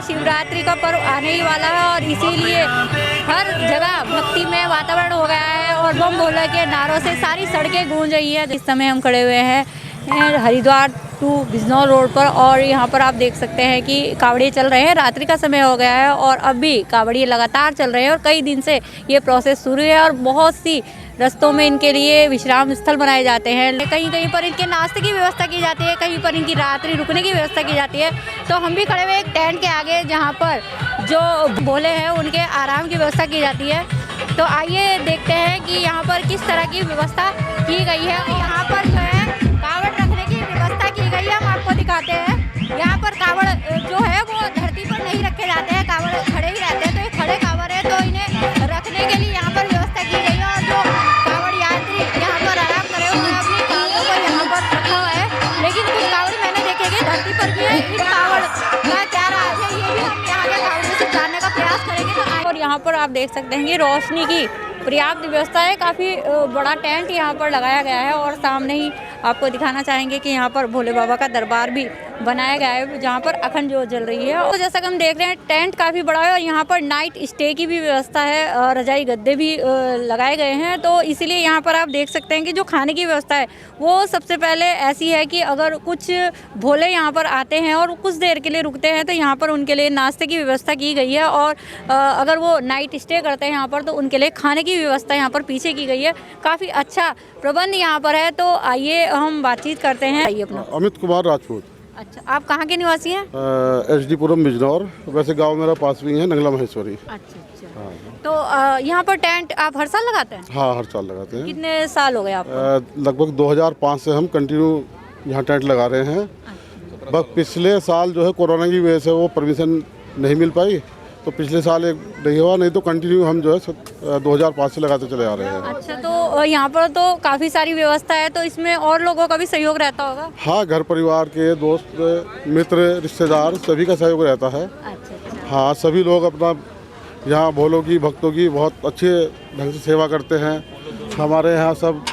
महाशिवरात्रि का पर्व आने ही वाला है और इसीलिए हर जगह भक्तिमय वातावरण हो गया है और बम भोले के नारों से सारी सड़कें गूंज रही है। इस समय हम खड़े हुए हैं हरिद्वार टू बिजनौर रोड पर और यहाँ पर आप देख सकते हैं कि कावड़िए चल रहे हैं। रात्रि का समय हो गया है और अब भी कावड़िए लगातार चल रहे हैं और कई दिन से ये प्रोसेस शुरू है और बहुत सी रस्तों में इनके लिए विश्राम स्थल बनाए जाते हैं। कहीं कहीं पर इनके नाश्ते की व्यवस्था की जाती है, कहीं पर इनकी रात्रि रुकने की व्यवस्था की जाती है। तो हम भी खड़े हुए एक टेंट के आगे जहाँ पर जो भोले हैं उनके आराम की व्यवस्था की जाती है। तो आइए देखते हैं कि यहाँ पर किस तरह की व्यवस्था की गई है। यहाँ पर जो है कावड़ रखने की व्यवस्था की गई है, हम आपको दिखाते हैं। यहाँ पर कावड़ जो है वो धरती पर नहीं रखे जाते हैं, कावड़ खड़े ही रहते हैं। तो ये खड़े कावड़ है तो इन्हें रखने के लिए यहाँ पर व्यवस्था की गई है और जो कावड़ यात्री यहाँ पर आराम करे हुए हैं अपनी कावड़ों को यहाँ पर रखा हुआ है। लेकिन कुछ कावड़ मैंने देखे कि धरती पर भी है। इन कावड़ का क्या राज है ये भी हम यहाँ के कावड़ों से जानने का प्रयास करेंगे। तो और यहाँ पर आप देख सकते हैं कि रोशनी की पर्याप्त व्यवस्था है, काफ़ी बड़ा टेंट यहाँ पर लगाया गया है और सामने ही आपको दिखाना चाहेंगे कि यहाँ पर भोले बाबा का दरबार भी बनाया गया है जहाँ पर अखंड ज्योत जल रही है। और जैसा कि हम देख रहे हैं टेंट काफ़ी बड़ा है और यहाँ पर नाइट स्टे की भी व्यवस्था है और रजाई गद्दे भी लगाए गए हैं। तो इसीलिए यहाँ पर आप देख सकते हैं कि जो खाने की व्यवस्था है वो सबसे पहले ऐसी है कि अगर कुछ भोले यहाँ पर आते हैं और कुछ देर के लिए रुकते हैं तो यहाँ पर उनके लिए नाश्ते की व्यवस्था की गई है और अगर वो नाइट स्टे करते हैं यहाँ पर तो उनके लिए खाने की व्यवस्था यहाँ पर पीछे की गई है। काफ़ी अच्छा प्रबंध यहाँ पर है। तो आइए हम बातचीत करते हैं। आइए अपना। अमित कुमार राजपूत। अच्छा, आप कहाँ के निवासी हैं? SD पुरम बिजनौर। वैसे गांव मेरा पास भी है नंगला महेश्वरी। अच्छा अच्छा। हाँ। तो यहाँ पर टेंट आप हर साल लगाते हैं? हाँ, हर साल लगाते हैं। कितने साल हो गए आपको? लगभग 2005 से हम कंटिन्यू यहाँ टेंट लगा रहे हैं। बस पिछले साल जो है कोरोना की वजह से वो परमिशन नहीं मिल पाई तो पिछले साल एक नहीं हुआ, नहीं तो कंटिन्यू हम जो है 2005 से लगाते चले आ रहे हैं। अच्छा, तो यहाँ पर तो काफ़ी सारी व्यवस्था है तो इसमें और लोगों का भी सहयोग रहता होगा? हाँ, घर परिवार के दोस्त मित्र रिश्तेदार सभी का सहयोग रहता है। अच्छा। हाँ, सभी लोग अपना यहाँ भोलों की भक्तों की बहुत अच्छे ढंग से सेवा करते हैं। हमारे यहाँ सब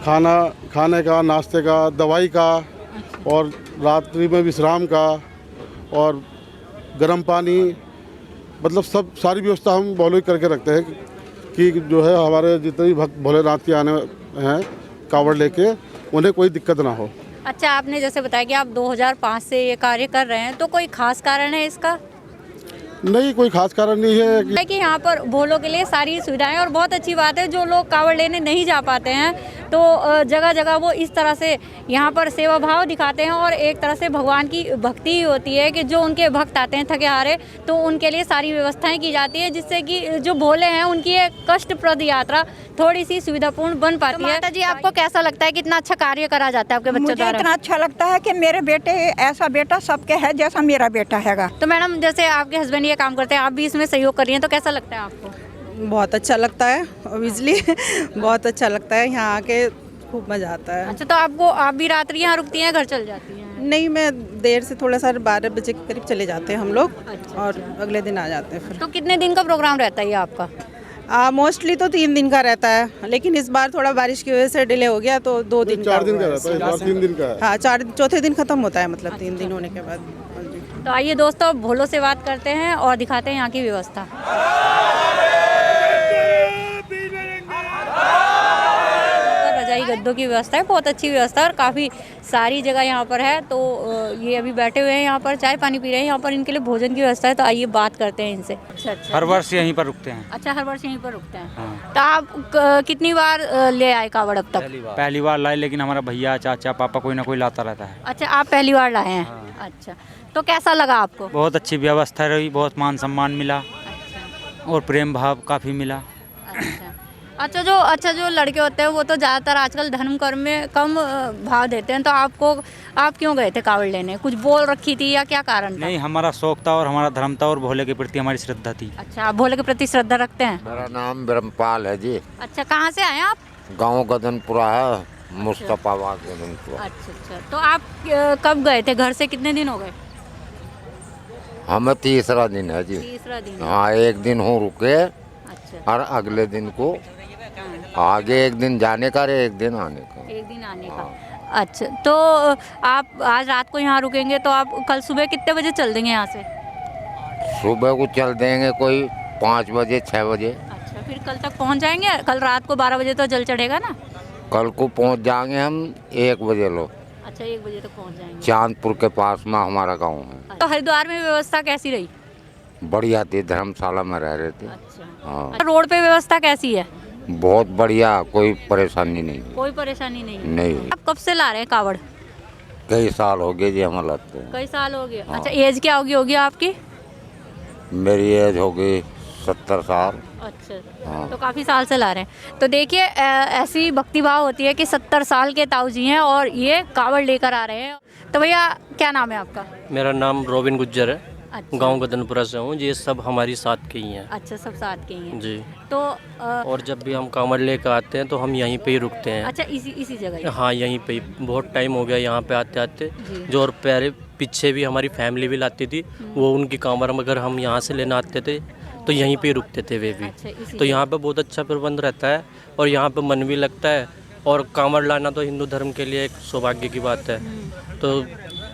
खाने का, नाश्ते का, दवाई का और रात्रि में विश्राम का और गर्म पानी, मतलब सब सारी व्यवस्था हम भोले करके रखते हैं कि जो है हमारे जितने भी भक्त भोलेनाथ के आने हैं कावड़ लेके उन्हें कोई दिक्कत ना हो। अच्छा, आपने जैसे बताया कि आप 2005 से ये कार्य कर रहे हैं तो कोई खास कारण है इसका? नहीं, कोई खास कारण नहीं है कि यहाँ पर भोलों के लिए सारी सुविधाएं और बहुत अच्छी बात है जो लोग कावड़ लेने नहीं जा पाते हैं तो जगह जगह वो इस तरह से यहाँ पर सेवा भाव दिखाते हैं और एक तरह से भगवान की भक्ति ही होती है कि जो उनके भक्त आते हैं थके हारे तो उनके लिए सारी व्यवस्थाएं की जाती है जिससे कि जो भोले हैं उनकी एक कष्टप्रद यात्रा थोड़ी सी सुविधापूर्ण बन पाती है। माता जी, आपको कैसा लगता है कितना अच्छा कार्य करा जाता है आपके बच्चों द्वारा? मुझे इतना अच्छा लगता है कि मेरे बेटे ऐसा बेटा सबके है जैसा मेरा बेटा हैगा। तो मैडम, जैसे आपके हस्बैंड ये काम करते हैं, आप भी इसमें सहयोग कर रही हैं तो कैसा लगता है आपको? बहुत अच्छा लगता है, ऑब्वियसली बहुत अच्छा लगता है, यहाँ आके खूब मज़ा आता है। अच्छा, तो आप भी रात्रि यहाँ रुकती हैं, घर चल जाती हैं? नहीं, मैं देर से थोड़ा सा 12 बजे के करीब चले जाते हैं हम लोग। अच्छा, और अगले दिन आ जाते हैं फिर। तो कितने दिन का प्रोग्राम रहता है ये आपका? मोस्टली तो 3 दिन का रहता है, लेकिन इस बार थोड़ा बारिश की वजह से डिले हो गया तो 2 दिन 4 दिन का रहता है, इस बार 3 दिन का है। हाँ, चौथे दिन खत्म होता है, मतलब 3 दिन होने के बाद। तो आइए दोस्तों, भोलों से बात करते हैं और दिखाते हैं यहाँ की व्यवस्था। रजाई गद्दों की व्यवस्था है, बहुत अच्छी व्यवस्था है और काफ़ी सारी जगह यहाँ पर है। तो ये अभी बैठे हुए हैं यहाँ पर, चाय पानी पी रहे हैं। यहाँ पर इनके लिए भोजन की व्यवस्था है तो आइए बात करते हैं इनसे। अच्छा। हर वर्ष यहीं पर रुकते हैं। अच्छा, हर वर्ष यहीं पर रुकते हैं। हाँ। तो आप कितनी बार ले आए कावड़ अब तक? पहली बार लाए, लेकिन हमारा भैया, चाचा, पापा कोई ना कोई लाता रहता है। अच्छा, आप पहली बार लाए हैं? हाँ। अच्छा, तो कैसा लगा आपको? बहुत अच्छी व्यवस्था रही, बहुत मान सम्मान मिला अच्छा। और प्रेम भाव काफ़ी मिला। अच्छा, जो लड़के होते हैं वो तो ज़्यादातर आजकल धर्म कर्म में कम भाव देते हैं तो आप क्यों गए थे कावड़ लेने? कुछ बोल रखी थी या क्या कारण था? नहीं, हमारा शौक था और हमारा धर्म था और भोले के प्रति हमारी श्रद्धा थी। अच्छा, आप भोले के प्रति श्रद्धा रखते हैं? मेरा नाम ब्रह्मपाल है जी। अच्छा, कहाँ से आए आप? गांव गदनपुरा है, मुस्तफाबाद गदनपुरा। अच्छा, तो आप कब गए थे? घर से कितने दिन हो गए? हमें 3रा दिन है जी। 3रा दिन? हाँ, एक दिन हो रुके। अच्छा। और अगले दिन को आगे एक दिन जाने का, एक दिन आने का। एक दिन आने का। अच्छा, तो आप आज रात को यहाँ रुकेंगे तो आप कल सुबह कितने बजे चल देंगे यहाँ से? सुबह को चल देंगे कोई 5 बजे 6 बजे। अच्छा, फिर कल तक पहुंच जाएंगे? कल रात को 12 बजे तो जल चढ़ेगा ना? कल को पहुंच जाएंगे हम 1 बजे लो। अच्छा, 1 बजे तक पहुंच जाएंगे। चांदपुर के पास में हमारा गांव है। तो हरिद्वार में व्यवस्था कैसी रही? बढ़िया थी, धर्मशाला में रह रहे थे। अच्छा, हाँ, रोड पे व्यवस्था कैसी है? बहुत बढ़िया, कोई परेशानी नहीं। कोई परेशानी नहीं? नहीं। आप कब से ला रहे हैं कावड़? कई साल हो गए जी हमें लगते हैं। कई साल हो गए। हाँ। अच्छा, एज क्या होगी आपकी? मेरी एज हो गई 70 साल। अच्छा, हाँ। तो काफ़ी साल से ला रहे हैं। तो देखिए ऐसी भक्ति भाव होती है कि 70 साल के ताऊ जी हैं और ये कावड़ लेकर आ रहे हैं। तो भैया क्या नाम है आपका? मेरा नाम रोबिन गुज्जर है। अच्छा। गांव गदनपुरा से हूँ। ये सब हमारी साथ के ही हैं। अच्छा, सब साथ के ही हैं। जी। तो और जब भी हम कांवड़ लेकर आते हैं तो हम यहीं पे ही रुकते हैं। अच्छा, इसी जगह ही? हाँ, यहीं पे ही। बहुत टाइम हो गया यहाँ पे आते आते। जी। जो और पहले पीछे भी हमारी फैमिली भी लाती थी, वो उनकी कांवड़ अगर हम यहाँ से लेना आते थे तो यहीं पे ही रुकते थे वे भी। अच्छा, इसी तो यहाँ पे बहुत अच्छा प्रबंध रहता है और यहाँ पे मन भी लगता है। और कांवड़ लाना तो हिंदू धर्म के लिए एक सौभाग्य की बात है। तो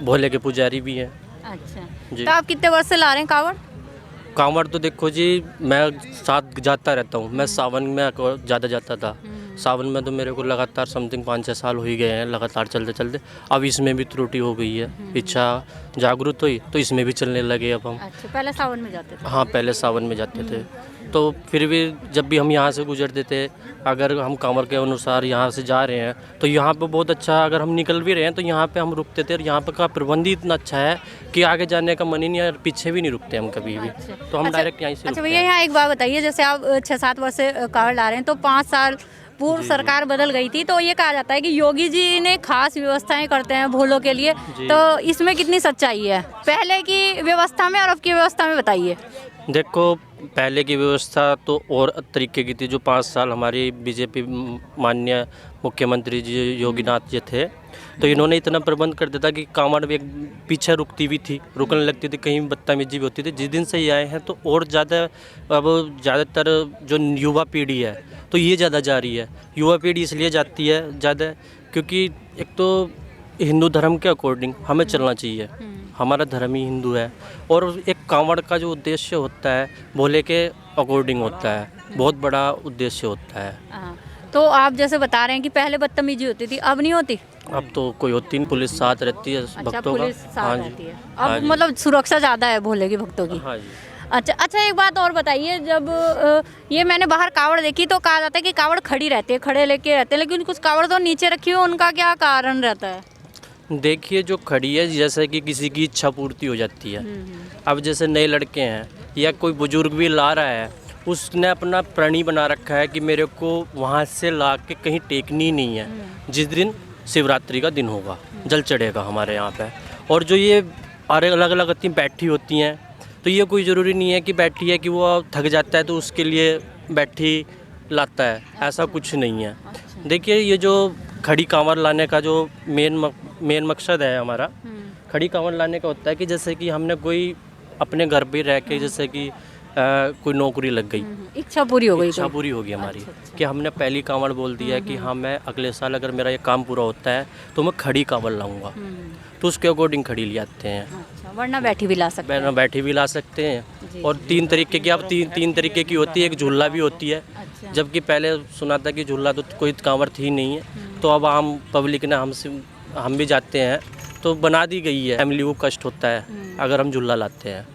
भोले के पुजारी भी हैं। अच्छा, जी। तो आप कितने वर्ष से ला रहे हैं कावड़? कांवड़ तो देखो जी, मैं साथ जाता रहता हूँ। मैं सावन में ज़्यादा जाता था। सावन में तो मेरे को लगातार समथिंग 5-6 साल हो ही गए हैं लगातार चलते चलते। अब इसमें भी त्रुटि हो गई है, इच्छा जागरूक हुई तो इसमें भी चलने लगे अब हम। अच्छा, पहले सावन में जाते थे? हाँ, पहले सावन में जाते थे। तो फिर भी जब भी हम यहाँ से गुजरते थे, अगर हम कांवड़ के अनुसार यहाँ से जा रहे हैं तो यहाँ पे बहुत अच्छा, अगर हम निकल भी रहे हैं तो यहाँ पे हम रुकते थे। और यहाँ पे का प्रबंध ही इतना अच्छा है कि आगे जाने का मन ही नहीं है, पीछे भी नहीं रुकते हम कभी भी। तो हम डायरेक्ट यहीं से अच्छा रुकते भैया, हैं। यहाँ एक बात बताइए, जैसे आप 6-7 वर्ष से कावड़ ला रहे हैं तो 5 साल पूर्व सरकार बदल गई थी, तो ये कहा जाता है कि योगी जी ने खास व्यवस्थाएं करते हैं भोलों के लिए। तो इसमें कितनी सच्चाई है? पहले की व्यवस्था में और अब की व्यवस्था में बताइए। देखो, पहले की व्यवस्था तो और तरीके की थी। जो 5 साल हमारी बीजेपी माननीय मुख्यमंत्री जी योगीनाथ जी थे, तो इन्होंने इतना प्रबंध कर दिया था कि कांवड़ भी एक पीछे रुकती भी थी, रुकने लगती थी, कहीं बदतमीजी भी होती थी। जिस दिन से ये आए हैं तो और ज़्यादा, अब ज़्यादातर जो युवा पीढ़ी है तो ये ज़्यादा जा रही है। युवा पीढ़ी इसलिए जाती है ज़्यादा क्योंकि एक तो हिंदू धर्म के अकॉर्डिंग हमें चलना चाहिए। हमारा धर्म ही हिंदू है। और एक कांवड़ का जो उद्देश्य होता है भोले के अकॉर्डिंग होता है, बहुत बड़ा उद्देश्य होता है। हाँ, तो आप जैसे बता रहे हैं कि पहले बदतमीजी होती थी, अब नहीं होती? अब तो कोई होती नहीं, पुलिस साथ रहती है अच्छा, भक्तों का। पुलिस साथ हाँ जी। रहती है। हाँ अब जी। मतलब सुरक्षा ज़्यादा है भोले की भक्तों की? हाँ जी। अच्छा, एक बात और बताइए, जब ये मैंने बाहर कावड़ देखी तो कहा जाता है कि कावड़ खड़ी रहती है, खड़े लेके रहते हैं, लेकिन कुछ कावड़ तो नीचे रखी हुई, उनका क्या कारण रहता है? देखिए, जो खड़ी है जैसे कि किसी की इच्छा पूर्ति हो जाती है। अब जैसे नए लड़के हैं या कोई बुजुर्ग भी ला रहा है, उसने अपना प्रण बना रखा है कि मेरे को वहाँ से ला के कहीं टेकनी नहीं है। जिस दिन शिवरात्रि का दिन होगा, जल चढ़ेगा हमारे यहाँ पे। और जो ये अलग अलग होती बैठी होती हैं, तो ये कोई ज़रूरी नहीं है कि बैठी है कि वो थक जाता है तो उसके लिए बैठी लाता है, ऐसा कुछ नहीं है। देखिए, ये जो खड़ी कांवड़ लाने का जो मेन मकसद है हमारा, खड़ी कांवड़ लाने का होता है कि जैसे कि हमने कोई अपने घर पे रह के, जैसे कि कोई नौकरी लग गई, इच्छा पूरी हो गई? इच्छा पूरी होगी हमारी कि हमने पहली कांवड़ बोल दिया कि हाँ, मैं अगले साल अगर मेरा ये काम पूरा होता है तो मैं खड़ी कांवड़ लाऊंगा, तो उसके अकॉर्डिंग खड़ी ले आते हैं। अच्छा, वरना बैठी भी ला सकते हैं? बैठी भी ला सकते हैं। और 3 तरीके की, अब तीन तरीके की होती है। एक झूला भी होती है, जबकि पहले सुना था कि झूला तो कोई कांवड़ थी नहीं है। तो अब आम पब्लिक ने हम भी जाते हैं तो बना दी गई है। फैमिली को कष्ट होता है अगर हम झूला लाते हैं,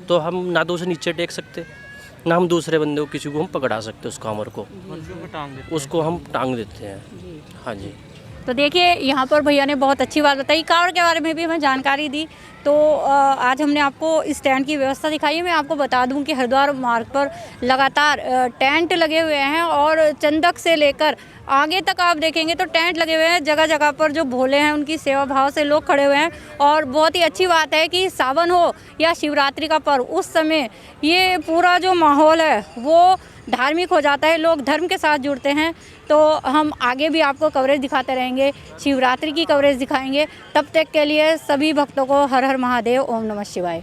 तो हम ना तो उसे नीचे टेक सकते, ना हम दूसरे बंदे को किसी को हम पकड़ा सकते, उस कांवड़ को उसको हम टांग देते हैं। हाँ जी। तो देखिए, यहाँ पर भैया ने बहुत अच्छी बात बताई, कावड़ के बारे में भी हमें जानकारी दी। तो आज हमने आपको स्टैंड की व्यवस्था दिखाई है। मैं आपको बता दूं कि हरिद्वार मार्ग पर लगातार टेंट लगे हुए हैं और चंदक से लेकर आगे तक आप देखेंगे तो टेंट लगे हुए हैं। जगह जगह पर जो भोले हैं उनकी सेवा भाव से लोग खड़े हुए हैं। और बहुत ही अच्छी बात है कि सावन हो या शिवरात्रि का पर्व, उस समय ये पूरा जो माहौल है वो धार्मिक हो जाता है, लोग धर्म के साथ जुड़ते हैं। तो हम आगे भी आपको कवरेज दिखाते रहेंगे, शिवरात्रि की कवरेज दिखाएंगे। तब तक के लिए सभी भक्तों को हर हर महादेव, ओम नमः शिवाय।